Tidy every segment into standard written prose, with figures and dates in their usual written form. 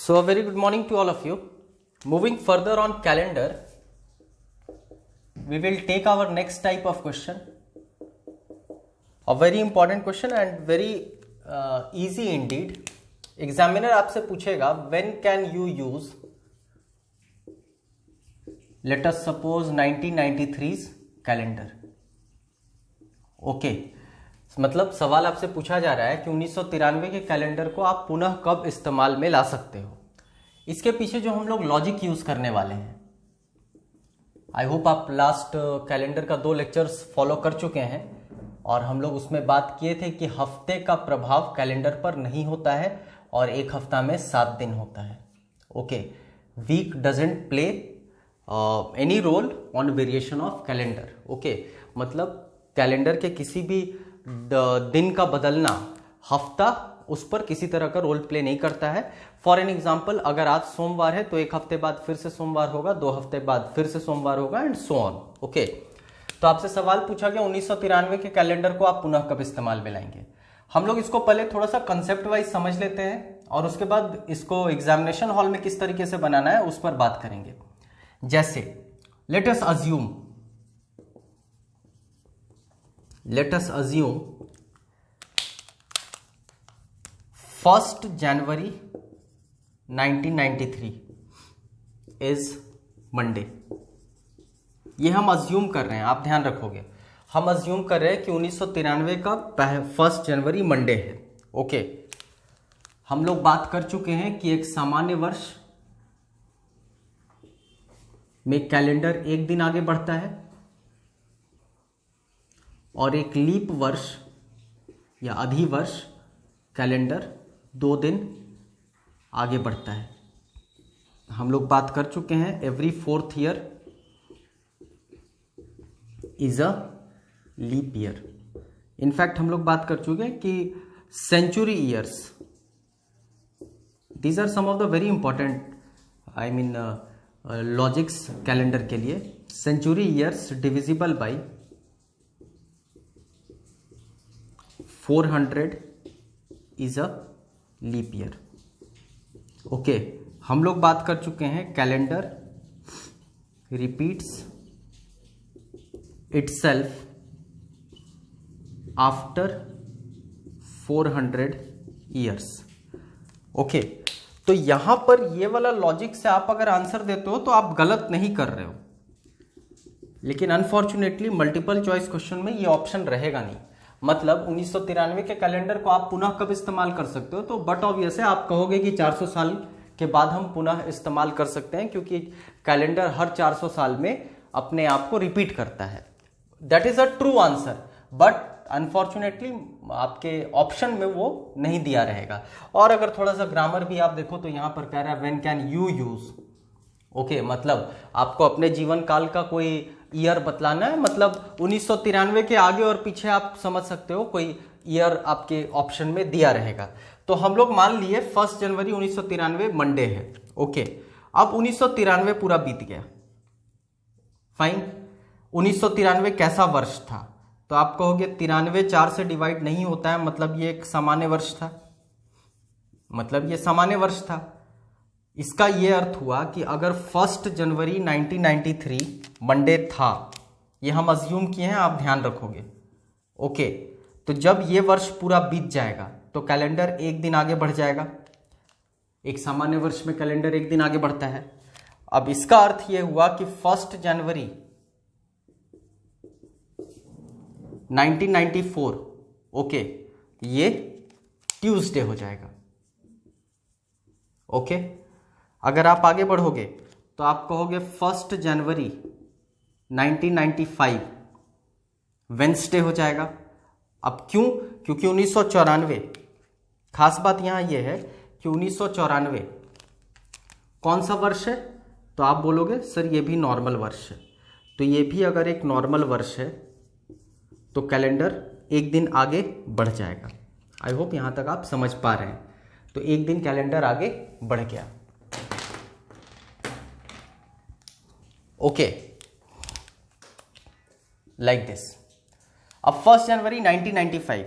So a very good morning to all of you. Moving further on calendar, we will take our next type of question. A very important question and very easy indeed. Examiner आपसे पूछेगा when can you use, let us suppose 1993's calendar. Okay. मतलब सवाल आपसे पूछा जा रहा है कि 1993 के कैलेंडर को आप पुनः कब इस्तेमाल में ला सकते हो. इसके पीछे जो हम लोग लॉजिक यूज करने वाले हैं, आई होप आप लास्ट कैलेंडर का 2 लेक्चर्स फॉलो कर चुके हैं और हम लोग उसमें बात किए थे कि हफ्ते का प्रभाव कैलेंडर पर नहीं होता है और एक हफ्ता में 7 दिन होता है. Okay, week doesn't play any role on variation of calendar. Okay, मतलब कैलेंडर के किसी भी दिन का बदलना हफ्ता उस पर किसी तरह का रोल प्ले नहीं करता है. फॉर एन एग्जाम्पल, अगर आज सोमवार है तो एक हफ्ते बाद फिर से सोमवार होगा, 2 हफ्ते बाद फिर से सोमवार होगा एंड सो ऑन. ओके, तो आपसे सवाल पूछा गया 1993 के कैलेंडर को आप पुनः कब इस्तेमाल में लाएंगे. हम लोग इसको पहले थोड़ा सा कंसेप्ट वाइज समझ लेते हैं और उसके बाद इसको एग्जामिनेशन हॉल में किस तरीके से बनाना है उस पर बात करेंगे. जैसे let us assume 1st January 1993 is Monday. ये हम अज्यूम कर रहे हैं, आप ध्यान रखोगे. हम अज्यूम कर रहे हैं कि 1993 का 1 जनवरी मंडे है. ओके, हम लोग बात कर चुके हैं कि एक सामान्य वर्ष में कैलेंडर एक दिन आगे बढ़ता है और एक लीप वर्ष या अधिवर्ष कैलेंडर 2 दिन आगे बढ़ता है. हम लोग बात कर चुके हैं every 4th year is a leap year. In fact हम लोग बात कर चुके हैं कि century years, these are some of the very important logics calendar के लिए. Century years divisible by 400 is a leap year. Okay, हम लोग बात कर चुके हैं calendar repeats itself after 400 years. Okay, तो यहां पर ये वाला लॉजिक से आप अगर आंसर देते हो तो आप गलत नहीं कर रहे हो, लेकिन अनफॉर्चुनेटली मल्टीपल चॉइस क्वेश्चन में ये ऑप्शन रहेगा नहीं. मतलब 1993 के कैलेंडर को आप पुनः कब इस्तेमाल कर सकते हो, तो बट ऑब्वियस है आप कहोगे कि 400 साल के बाद हम पुनः इस्तेमाल कर सकते हैं क्योंकि कैलेंडर हर 400 साल में अपने आप को रिपीट करता है. That is a true answer, but unfortunately आपके ऑप्शन में वो नहीं दिया रहेगा. और अगर थोड़ा सा ग्रामर भी आप देखो तो यहां पर कह रहा है when can you use. Okay, मतलब आपको अपने जीवन काल का कोई ईयर बतलाना है, मतलब 1993 के आगे और पीछे आप समझ सकते हो कोई ईयर आपके ऑप्शन में दिया रहेगा. तो हम लोग मान लिए 1 जनवरी 1993 मंडे है. ओके, अब 1993 पूरा बीत गया. फाइन, 1993 कैसा वर्ष था, तो आप कहोगे 93 4 से डिवाइड नहीं होता है, मतलब ये एक सामान्य वर्ष था. मतलब ये सामान्य वर्ष था. इसका ये अर्थ हुआ कि अगर 1 जनवरी 1993 मंडे था, ये हम अज्यूम किए हैं, आप ध्यान रखोगे. ओके, तो जब ये वर्ष पूरा बीत जाएगा तो कैलेंडर एक दिन आगे बढ़ जाएगा. एक सामान्य वर्ष में कैलेंडर एक दिन आगे बढ़ता है. अब इसका अर्थ ये हुआ कि 1 जनवरी 1994 ओके, ये ट्यूसडे हो जाएगा. ओके, अगर आप आगे बढ़ोगे तो आप कहोगे 1 जनवरी 1995 वेंसडे हो जाएगा. अब क्यों? क्योंकि 1994, खास बात यहां यह है कि 1994 कौन सा वर्ष है, तो आप बोलोगे सर ये भी नॉर्मल वर्ष है. तो ये भी अगर एक नॉर्मल वर्ष है तो कैलेंडर एक दिन आगे बढ़ जाएगा. आई होप यहां तक आप समझ पा रहे हैं. तो एक दिन कैलेंडर आगे बढ़ गया. Okay, like this. अब 1 जनवरी 1995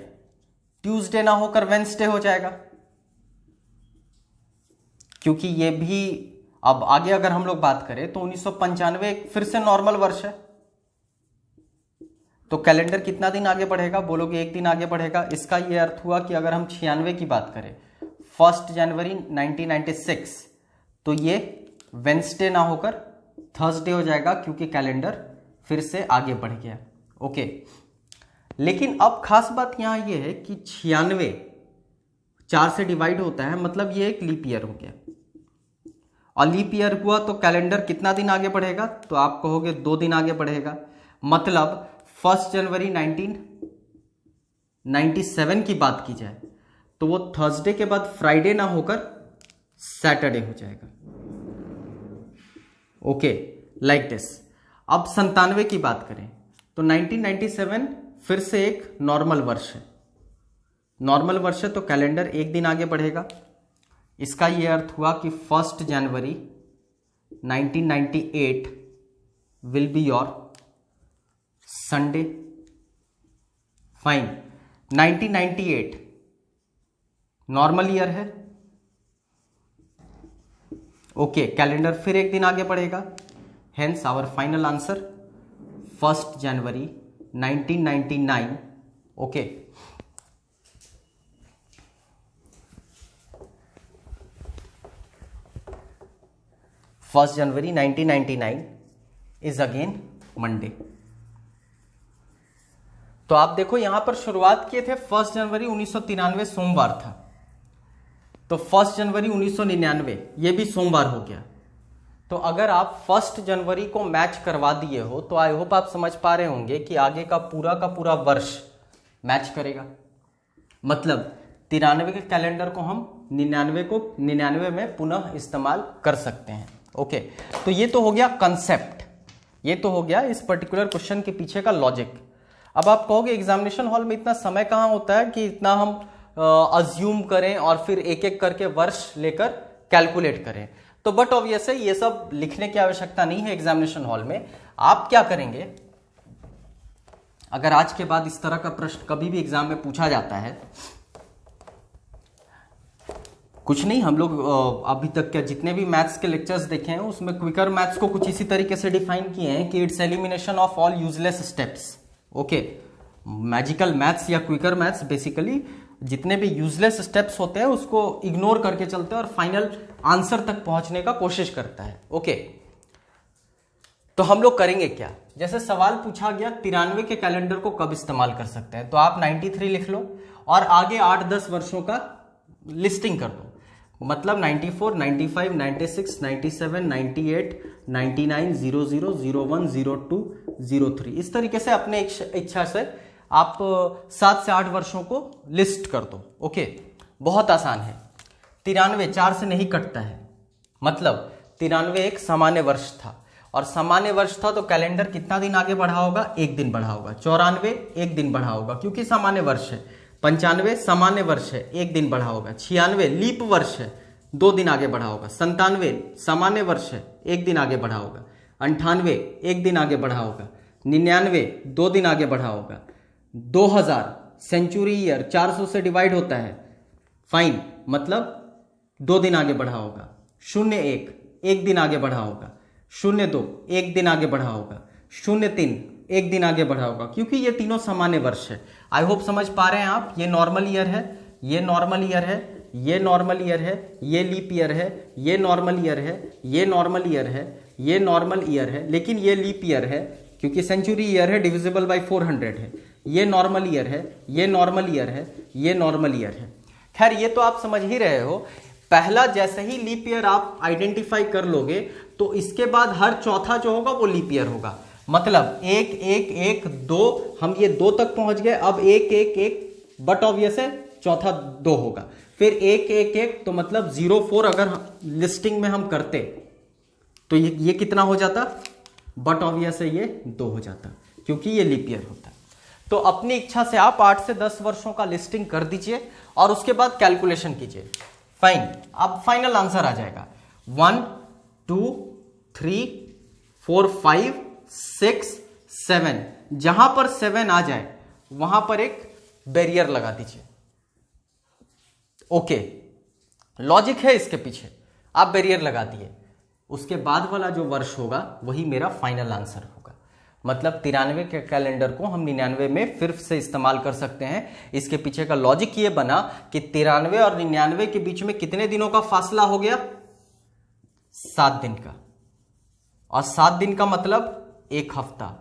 ट्यूसडे ना होकर वेंसडे हो जाएगा. क्योंकि ये भी अब आगे अगर हम लोग बात करें तो 1995 फिर से नॉर्मल वर्ष है, तो कैलेंडर कितना दिन आगे बढ़ेगा, बोलोगे एक दिन आगे बढ़ेगा। इसका ये अर्थ हुआ कि अगर हम 96 की बात करें 1 जनवरी 1996, तो ये वेंसडे ना होकर थर्सडे हो जाएगा, क्योंकि कैलेंडर फिर से आगे बढ़ गया। ओके, लेकिन अब खास बात यहां ये है कि 96 4 से डिवाइड होता है, मतलब ये एक लीप ईयर हो गया, और लीप ईयर हुआ तो कैलेंडर कितना दिन आगे बढ़ेगा, तो आप कहोगे 2 दिन आगे बढ़ेगा। मतलब 1 जनवरी 1997 की बात की जाए तो वो थर्सडे के बाद फ्राइडे ना होकर सैटरडे हो जाएगा। Okay, like this. अब 97 की बात करें तो 1997 फिर से एक नॉर्मल वर्ष है, नॉर्मल वर्ष है तो कैलेंडर एक दिन आगे बढ़ेगा। इसका यह अर्थ हुआ कि 1 January 1998 will be your Sunday. Fine, 1998 normal year है। ओके, कैलेंडर फिर एक दिन आगे बढ़ेगा, hence our final answer 1 January 1999। Okay, first January 1999 is again Monday. तो आप देखो यहां पर शुरुआत किए थे 1 जनवरी 1993 सोमवार था, तो 1 जनवरी 1999 ये भी सोमवार हो गया। तो अगर आप 1 जनवरी को मैच करवा दिए हो तो आई होप आप समझ पा रहे होंगे कि आगे का पूरा वर्ष मैच करेगा। मतलब 93 के कैलेंडर को हम 99 में पुनः इस्तेमाल कर सकते हैं। ओके, तो ये तो हो गया कंसेप्ट, ये तो हो गया इस पर्टिकुलर क्वेश्चन के पीछे का लॉजिक। अब आप कहोगे एग्जामिनेशन हॉल में इतना समय कहाँ होता है कि इतना हम अज्यूम करें और फिर एक एक करके वर्ष लेकर कैलकुलेट करें। तो बट ऑब्वियस है ये सब लिखने की आवश्यकता नहीं है एग्जामिनेशन हॉल में। आप क्या करेंगे, अगर आज के बाद इस तरह का प्रश्न कभी भी एग्जाम में पूछा जाता है, कुछ नहीं, हम लोग अभी तक के जितने भी मैथ्स के लेक्चर्स देखे हैं उसमें क्विकर मैथ्स को कुछ इसी तरीके से डिफाइन किए हैं कि it's elimination of all useless steps. Okay, magical maths या क्विकर मैथ्स बेसिकली जितने भी यूजलेस स्टेप्स होते हैं उसको इग्नोर करके चलते हैं और फाइनल आंसर तक पहुंचने का कोशिश करता है। ओके, तो हम लोग करेंगे क्या, जैसे सवाल पूछा गया 93 के कैलेंडर को कब इस्तेमाल कर सकते हैं, तो आप 93 लिख लो और आगे 8-10 वर्षों का लिस्टिंग कर दो। मतलब 94, 95, 96, 97, 98, 99, 00, 01, 02, 03, इस तरीके से अपने इच्छा से आप 7 से 8 वर्षों को लिस्ट कर दो। ओके, बहुत आसान है। 93 4 से नहीं कटता है, मतलब 93 एक सामान्य वर्ष था और सामान्य वर्ष था तो कैलेंडर कितना दिन आगे बढ़ा होगा, एक दिन बढ़ा होगा। 94 एक दिन बढ़ा होगा क्योंकि सामान्य वर्ष है। 95 सामान्य वर्ष है, एक दिन बढ़ा होगा। 96 लीप वर्ष है, 2 दिन आगे बढ़ा होगा। 97 सामान्य वर्ष है, एक दिन आगे बढ़ा होगा। 98 एक दिन आगे बढ़ा होगा। 99 2 दिन आगे बढ़ा होगा। 2000 सेंचुरी ईयर 400 से डिवाइड होता है, फाइन, मतलब 2 दिन आगे बढ़ा होगा। 01 एक दिन आगे बढ़ा होगा। 02 एक दिन आगे बढ़ा होगा। 03 एक दिन आगे बढ़ा होगा, क्योंकि ये तीनों सामान्य वर्ष है। आई होप समझ पा रहे हैं आप। ये नॉर्मल ईयर है, ये नॉर्मल ईयर है, ये नॉर्मल ईयर है, ये लीप ईयर है, ये नॉर्मल ईयर है, ये नॉर्मल ईयर है, ये नॉर्मल ईयर है, लेकिन ये लीप ईयर है क्योंकि सेंचुरी ईयर है, डिविजिबल बाय 400 है। ये नॉर्मल ईयर है, ये नॉर्मल ईयर है, ये नॉर्मल ईयर है। खैर ये तो आप समझ ही रहे हो। पहला जैसे ही लीप ईयर आप आइडेंटिफाई कर लोगे तो इसके बाद हर चौथा जो होगा वो लीप ईयर होगा। मतलब 1 1 1 2, हम ये 2 तक पहुंच गए। अब 1 1 1 बट ऑब्वियस है चौथा 2 होगा। फिर 1 1 1 तो मतलब 04 अगर लिस्टिंग में हम करते तो ये कितना हो जाता, बट ऑब्वियस है ये 2 हो जाता क्योंकि ये लीप ईयर होता। तो अपनी इच्छा से आप 8 से 10 वर्षों का लिस्टिंग कर दीजिए और उसके बाद कैलकुलेशन कीजिए। फाइन, अब फाइनल आंसर आ जाएगा 1 2 3 4 5 6 7। जहां पर 7 आ जाए वहां पर एक बैरियर लगा दीजिए। ओके, लॉजिक है इसके पीछे, आप बैरियर लगा दिए, उसके बाद वाला जो वर्ष होगा वही मेरा फाइनल आंसर होगा। मतलब 93 के कैलेंडर को हम 99 में फिर से इस्तेमाल कर सकते हैं। इसके पीछे का लॉजिक ये बना कि 93 और 99 के बीच में कितने दिनों का फासला हो गया, 7 दिन का, और 7 दिन का मतलब 1 हफ्ता।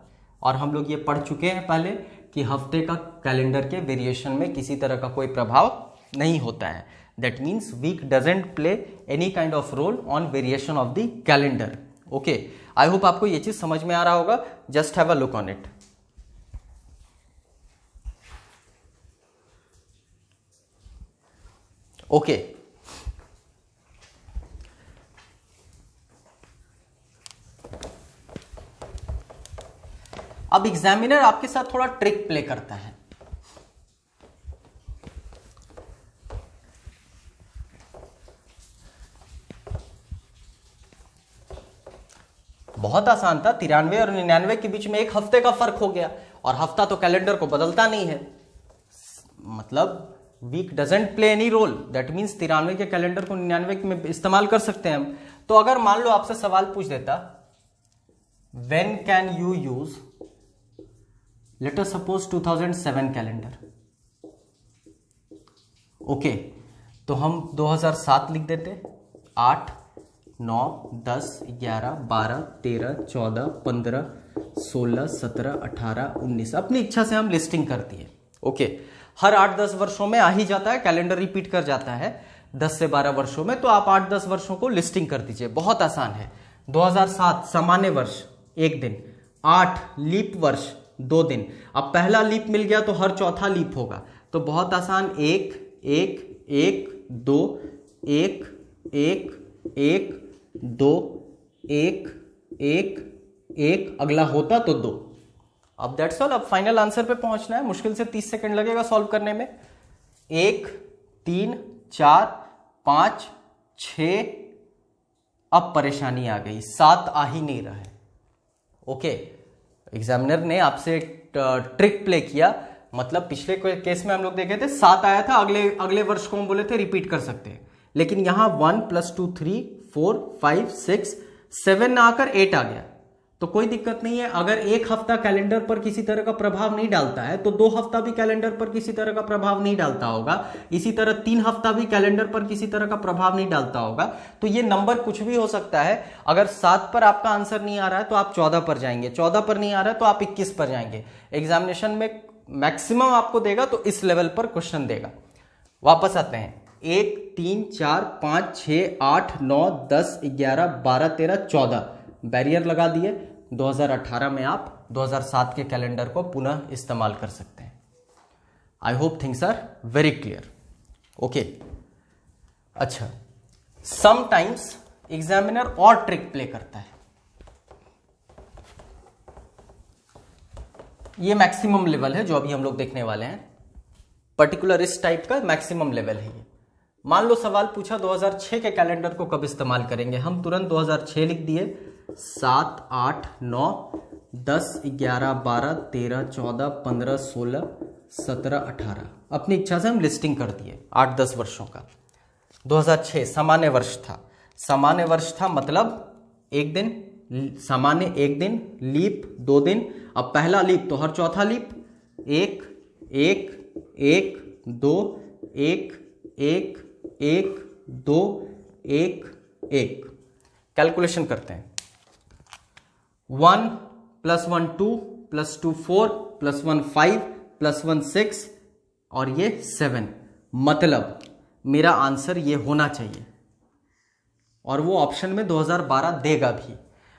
और हम लोग ये पढ़ चुके हैं पहले कि हफ्ते का कैलेंडर के वेरिएशन में किसी तरह का कोई प्रभाव नहीं होता है। That means week doesn't play any kind of role on variation of the calendar. Okay, I hope आपको ये चीज समझ में आ रहा होगा। Just have a look on it. Okay, अब एग्जामिनर आपके साथ थोड़ा ट्रिक प्ले करता है। बहुत आसान था, 93 और 99 के बीच में 1 हफ्ते का फर्क हो गया, और हफ्ता तो कैलेंडर को बदलता नहीं है। मतलब week doesn't play any role, that means 93 के कैलेंडर को 99 में इस्तेमाल कर सकते हैं हम। तो अगर मान लो आपसे सवाल पूछ देता, when can you use, let us suppose 2007 calendar. Okay, तो हम 2007 लिख देते। 8, 9, 10, 11, 12, 13, 14, 15, 16, 17, 18, 19, अपनी इच्छा से हम लिस्टिंग करती है। ओके, हर 8-10 वर्षों में आ ही जाता है, कैलेंडर रिपीट कर जाता है 10 से 12 वर्षों में, तो आप 8-10 वर्षों को लिस्टिंग कर दीजिए। बहुत आसान है। 2007 सामान्य वर्ष 1 दिन, 8 लीप वर्ष 2 दिन। अब पहला लीप मिल गया तो हर चौथा लीप होगा, तो बहुत आसान, 1 1 1 2 1 1 1 2 1 1 1, अगला होता तो 2। अब दैट्स ऑल। अब फाइनल आंसर पे पहुंचना है, मुश्किल से 30 सेकंड लगेगा सॉल्व करने में। 1 3 4 5 6, अब परेशानी आ गई, 7 आ ही नहीं रहा है। ओके, एग्जामिनर ने आपसे ट्रिक प्ले किया। मतलब पिछले केस में हम लोग देखे थे 7 आया था, अगले वर्ष को हम बोले थे रिपीट कर सकते हैं, लेकिन यहां 1 + 2 3 4 5 6 7 ना आकर 8 आ गया, तो कोई दिक्कत नहीं है। अगर 1 हफ्ता कैलेंडर पर किसी तरह का प्रभाव नहीं डालता है तो 2 हफ्ता भी कैलेंडर पर किसी तरह का प्रभाव नहीं डालता होगा। इसी तरह 3 हफ्ता भी कैलेंडर पर किसी तरह का प्रभाव नहीं डालता होगा। तो ये नंबर कुछ भी हो सकता है। अगर 7 पर आपका आंसर नहीं आ रहा है तो आप 14 पर जाएंगे, 14 पर नहीं आ रहा है तो आप 21 पर जाएंगे। एग्जामिनेशन में मैक्सिमम आपको देगा तो इस लेवल पर क्वेश्चन देगा। वापस आते हैं, 1 3 4 5 6 8 9 10 11 12 13 14 बैरियर लगा दिए। 2018 में आप 2007 के कैलेंडर को पुनः इस्तेमाल कर सकते हैं। I hope things are very clear. Okay, अच्छा, समटाइम्स एग्जामिनर और ट्रिक प्ले करता है। ये मैक्सिमम लेवल है जो अभी हम लोग देखने वाले हैं, पर्टिकुलर इस टाइप का मैक्सिमम लेवल है ये। मान लो सवाल पूछा 2006 के कैलेंडर को कब इस्तेमाल करेंगे, हम तुरंत 2006 लिख दिए। 7 8 9 10 11 12 13 14 15 16 17 18, अपनी इच्छा से हम लिस्टिंग कर दिए 8-10 वर्षों का। 2006 सामान्य वर्ष था। सामान्य वर्ष था मतलब 1 दिन, सामान्य 1 दिन, लीप 2 दिन। अब पहला लीप तो हर चौथा लीप, 1 1 1 2 1 1 1 2 1 1। कैलकुलेशन करते हैं। 1 + 1 2 + 2 4 + 1 5 + 1 6 और ये 7। मतलब मेरा आंसर ये होना चाहिए, और वो ऑप्शन में 2012 देगा भी।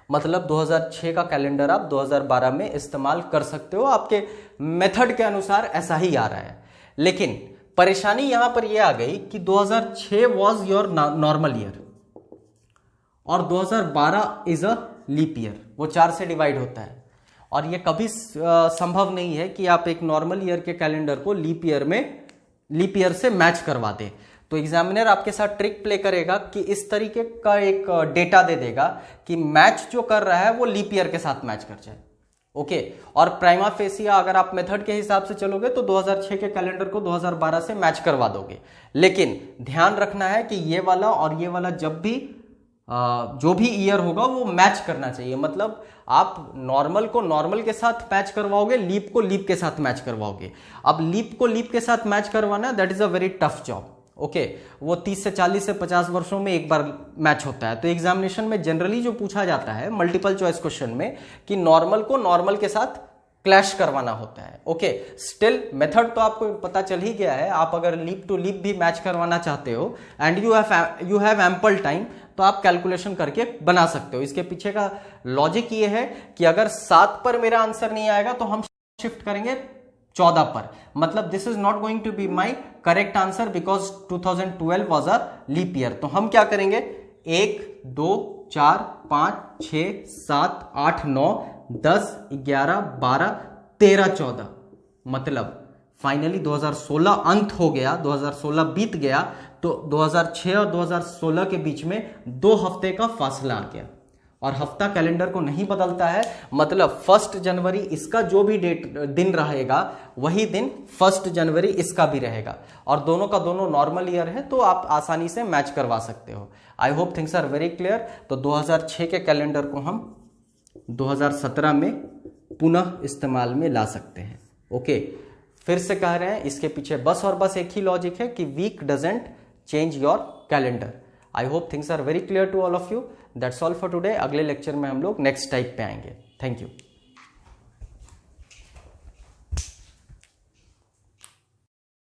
मतलब 2006 का कैलेंडर आप 2012 में इस्तेमाल कर सकते हो, आपके मेथड के अनुसार ऐसा ही आ रहा है। लेकिन परेशानी यहां पर यह आ गई कि 2006 वॉज योर नॉर्मल ईयर और 2012 इज अ लीप ईयर, वो 4 से डिवाइड होता है, और ये कभी संभव नहीं है कि आप एक नॉर्मल ईयर के कैलेंडर को लीप ईयर से मैच करवा दें। तो एग्जामिनर आपके साथ ट्रिक प्ले करेगा कि इस तरीके का एक डेटा दे देगा कि मैच जो कर रहा है वो लीप ईयर के साथ मैच कर जाए। ओके, और प्राइमा फेसिया अगर आप मेथड के हिसाब से चलोगे तो 2006 के कैलेंडर को 2012 से मैच करवा दोगे। लेकिन ध्यान रखना है कि ये वाला और ये वाला जब भी जो भी ईयर होगा वो मैच करना चाहिए। मतलब आप नॉर्मल को नॉर्मल के साथ मैच करवाओगे, लीप को लीप के साथ मैच करवाओगे। अब लीप को लीप के साथ मैच करवाना that is a very tough job. Okay, वो 30 से 40 से 50 वर्षों में एक बार मैच होता है। तो एग्जामिनेशन में जनरली जो पूछा जाता है मल्टीपल चॉइस क्वेश्चन में कि नॉर्मल को नॉर्मल के साथ क्लैश करवाना होता है। ओके, स्टिल मेथड तो आपको पता चल ही गया है। आप अगर लीप टू लीप भी मैच करवाना चाहते हो and you have ample time, तो आप कैलकुलेशन करके बना सकते हो। इसके पीछे का लॉजिक ये है कि अगर 7 पर मेरा आंसर नहीं आएगा तो हम शिफ्ट करेंगे 14 पर। मतलब this is not going to be my correct answer because 2012 was a leap year. तो हम क्या करेंगे, 1 2 4 5 6 7 8 9 10 11 12 13 14, मतलब फाइनली 2016 अंत हो गया, 2016 बीत गया, तो 2006 और 2016 के बीच में 2 हफ्ते का फासला आ गया। और हफ्ता कैलेंडर को नहीं बदलता है, मतलब 1 जनवरी इसका जो भी दिन रहेगा वही दिन 1 जनवरी इसका भी रहेगा, और दोनों का दोनों नॉर्मल ईयर है, तो आप आसानी से मैच करवा सकते हो। I hope things are very clear. तो 2006 के कैलेंडर को हम 2017 में पुनः इस्तेमाल में ला सकते हैं। ओके, फिर से कह रहे हैं, इसके पीछे बस और बस एक ही लॉजिक है कि week doesn't change your calendar. I hope things are very clear to all of you. That's all for today. अगले लेक्चर में हम लोग नेक्स्ट टाइप पे आएंगे। Thank you.